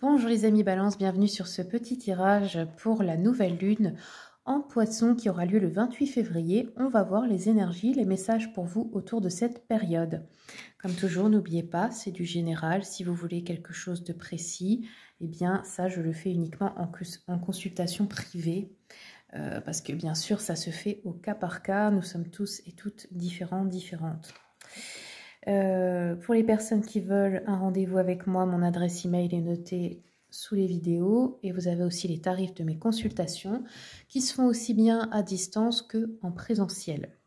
Bonjour les amis Balance, bienvenue sur ce petit tirage pour la nouvelle lune en Poisson qui aura lieu le 28 février. On va voir les énergies, les messages pour vous autour de cette période. Comme toujours, n'oubliez pas, c'est du général. Si vous voulez quelque chose de précis, eh bien ça je le fais uniquement en consultation privée. Parce que bien sûr, ça se fait au cas par cas. Nous sommes tous et toutes différentes. Pour les personnes qui veulent un rendez-vous avec moi, mon adresse email est notée sous les vidéos et vous avez aussi les tarifs de mes consultations qui se font aussi bien à distance que en présentiel.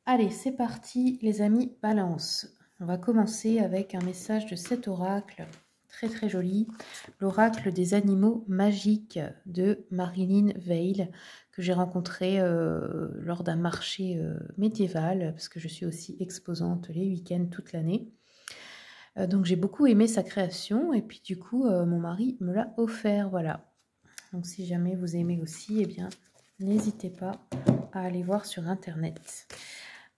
Allez, c'est parti les amis Balance. On va commencer avec un message de cet oracle très joli, l'oracle des animaux magiques de Marilyn Veil, que j'ai rencontré lors d'un marché médiéval, parce que je suis aussi exposante les week-ends toute l'année. Donc j'ai beaucoup aimé sa création, et puis du coup, mon mari me l'a offert, voilà. Donc si jamais vous aimez aussi, eh bien, n'hésitez pas à aller voir sur Internet.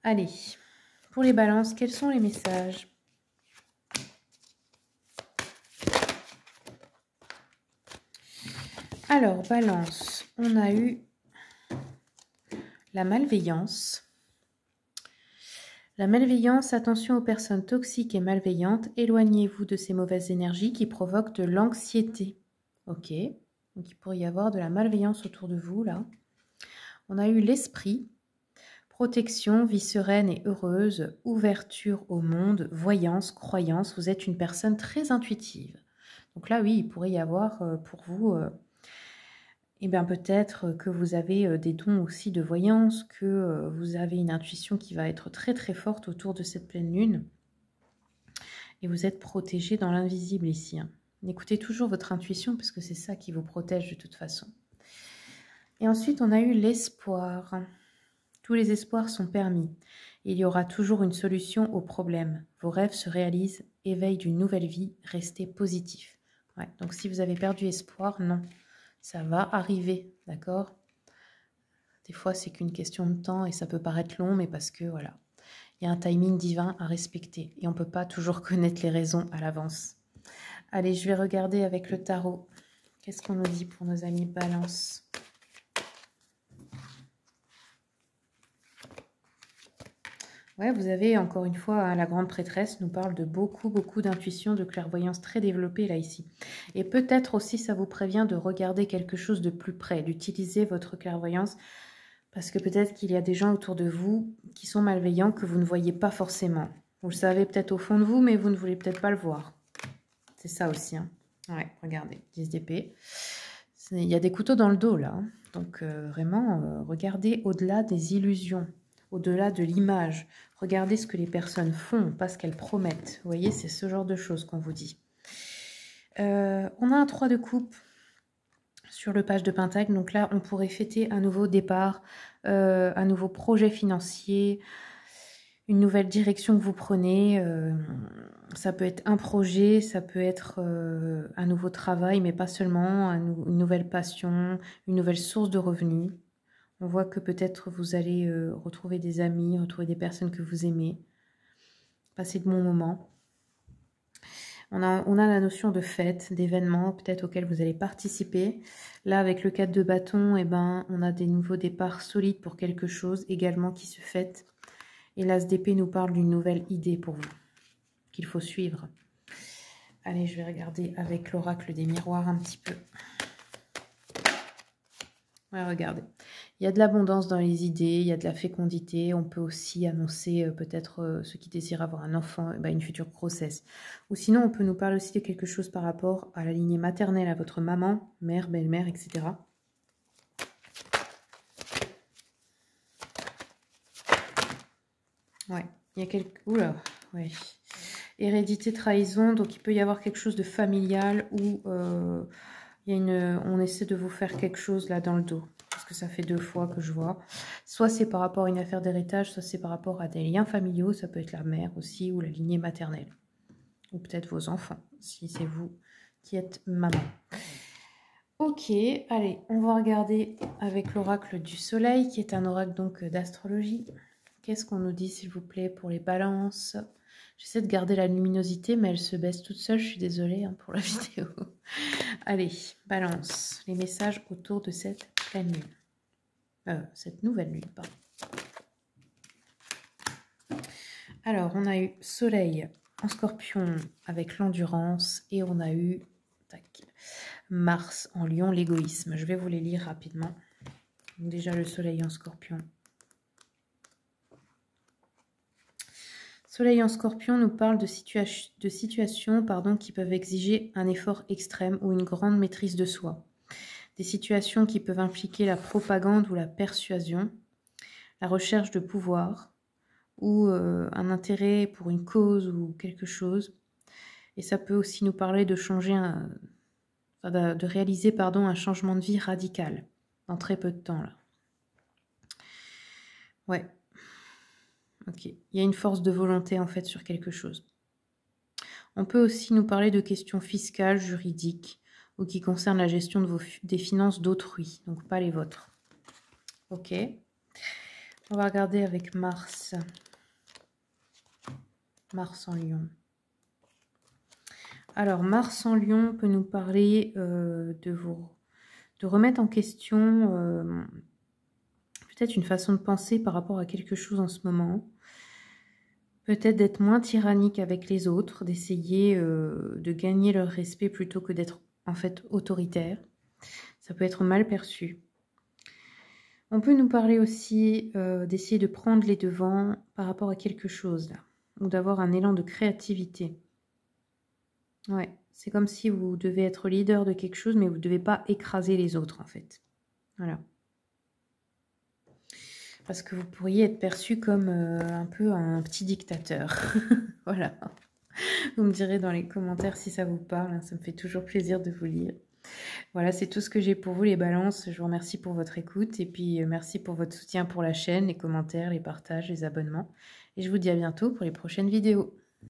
Allez, pour les balances, quels sont les messages ? Alors, Balance, on a eu la malveillance. La malveillance, attention aux personnes toxiques et malveillantes. Éloignez-vous de ces mauvaises énergies qui provoquent de l'anxiété. Ok, donc il pourrait y avoir de la malveillance autour de vous, là. On a eu l'esprit. Protection, vie sereine et heureuse. Ouverture au monde, voyance, croyance. Vous êtes une personne très intuitive. Donc là, oui, il pourrait y avoir pour vous... Eh bien, peut-être que vous avez des dons aussi de voyance, que vous avez une intuition qui va être très forte autour de cette pleine lune. Et vous êtes protégé dans l'invisible ici. Hein. Écoutez toujours votre intuition parce que c'est ça qui vous protège de toute façon. Et ensuite, on a eu l'espoir. Tous les espoirs sont permis. Il y aura toujours une solution aux problèmes. Vos rêves se réalisent. Éveil d'une nouvelle vie. Restez positif. Ouais, donc si vous avez perdu espoir, non. Ça va arriver, d'accord? Des fois, c'est qu'une question de temps et ça peut paraître long, mais parce que, voilà, il y a un timing divin à respecter et on ne peut pas toujours connaître les raisons à l'avance. Allez, je vais regarder avec le tarot. Qu'est-ce qu'on nous dit pour nos amis Balance? Ouais, vous avez, encore une fois, hein, la grande prêtresse nous parle de beaucoup d'intuition, de clairvoyance très développée là, ici. Et peut-être aussi, ça vous prévient de regarder quelque chose de plus près, d'utiliser votre clairvoyance, parce que peut-être qu'il y a des gens autour de vous qui sont malveillants, que vous ne voyez pas forcément. Vous le savez peut-être au fond de vous, mais vous ne voulez peut-être pas le voir. C'est ça aussi, hein. Ouais, regardez, 10 d'épée. Il y a des couteaux dans le dos, là. Hein. Donc, vraiment, regardez au-delà des illusions. Au-delà de l'image, regardez ce que les personnes font, pas ce qu'elles promettent. Vous voyez, c'est ce genre de choses qu'on vous dit. On a un 3 de coupe sur le page de Pentacle. Donc là, on pourrait fêter un nouveau départ, un nouveau projet financier, une nouvelle direction que vous prenez. Ça peut être un projet, ça peut être un nouveau travail, mais pas seulement, une nouvelle passion, une nouvelle source de revenus. On voit que peut-être vous allez retrouver des amis, retrouver des personnes que vous aimez, passer de bons moments. On a la notion de fête, d'événements peut-être auxquels vous allez participer. Là, avec le 4 de bâton, eh ben, on a des nouveaux départs solides pour quelque chose également qui se fête. Et l'As d'épée nous parle d'une nouvelle idée pour vous, qu'il faut suivre. Allez, je vais regarder avec l'oracle des miroirs un petit peu. Ouais, regardez. Il y a de l'abondance dans les idées, il y a de la fécondité. On peut aussi annoncer peut-être ceux qui désirent avoir un enfant, une future grossesse. Ou sinon, on peut nous parler aussi de quelque chose par rapport à la lignée maternelle, à votre maman, mère, belle-mère, etc. Ouais, il y a quelques... Oula, ouais. Hérédité, trahison, donc il peut y avoir quelque chose de familial où on essaie de vous faire quelque chose là dans le dos. Parce que ça fait 2 fois que je vois. Soit c'est par rapport à une affaire d'héritage, soit c'est par rapport à des liens familiaux. Ça peut être la mère aussi ou la lignée maternelle. Ou peut-être vos enfants, si c'est vous qui êtes maman. Ok, allez, on va regarder avec l'oracle du soleil, qui est un oracle donc d'astrologie. Qu'est-ce qu'on nous dit, s'il vous plaît, pour les balances? J'essaie de garder la luminosité, mais elle se baisse toute seule. Je suis désolée hein, pour la vidéo. Allez, balance. Les messages autour de cette pleine lune. Cette nouvelle lune, pardon. Alors, on a eu Soleil en Scorpion avec l'endurance. Et on a eu Mars en Lion, l'égoïsme. Je vais vous les lire rapidement. Donc, déjà, le Soleil en Scorpion. Soleil en Scorpion nous parle de situations qui peuvent exiger un effort extrême ou une grande maîtrise de soi. Des situations qui peuvent impliquer la propagande ou la persuasion, la recherche de pouvoir ou un intérêt pour une cause ou quelque chose. Et ça peut aussi nous parler de de réaliser un changement de vie radical dans très peu de temps là. Ouais. Ok, il y a une force de volonté en fait sur quelque chose. On peut aussi nous parler de questions fiscales, juridiques, ou qui concernent la gestion des finances d'autrui, donc pas les vôtres. Ok, on va regarder avec Mars. Mars en Lion. Alors, Mars en Lion peut nous parler de remettre en question peut-être une façon de penser par rapport à quelque chose en ce moment. Peut-être d'être moins tyrannique avec les autres, d'essayer de gagner leur respect plutôt que d'être en fait autoritaire. Ça peut être mal perçu. On peut nous parler aussi d'essayer de prendre les devants par rapport à quelque chose là, ou d'avoir un élan de créativité. Ouais, c'est comme si vous devez être leader de quelque chose, mais vous ne devez pas écraser les autres en fait. Voilà. Parce que vous pourriez être perçu comme un peu un petit dictateur. Voilà. Vous me direz dans les commentaires si ça vous parle. Hein, ça me fait toujours plaisir de vous lire. Voilà, c'est tout ce que j'ai pour vous les balances. Je vous remercie pour votre écoute. Et puis, merci pour votre soutien pour la chaîne, les commentaires, les partages, les abonnements. Et je vous dis à bientôt pour les prochaines vidéos.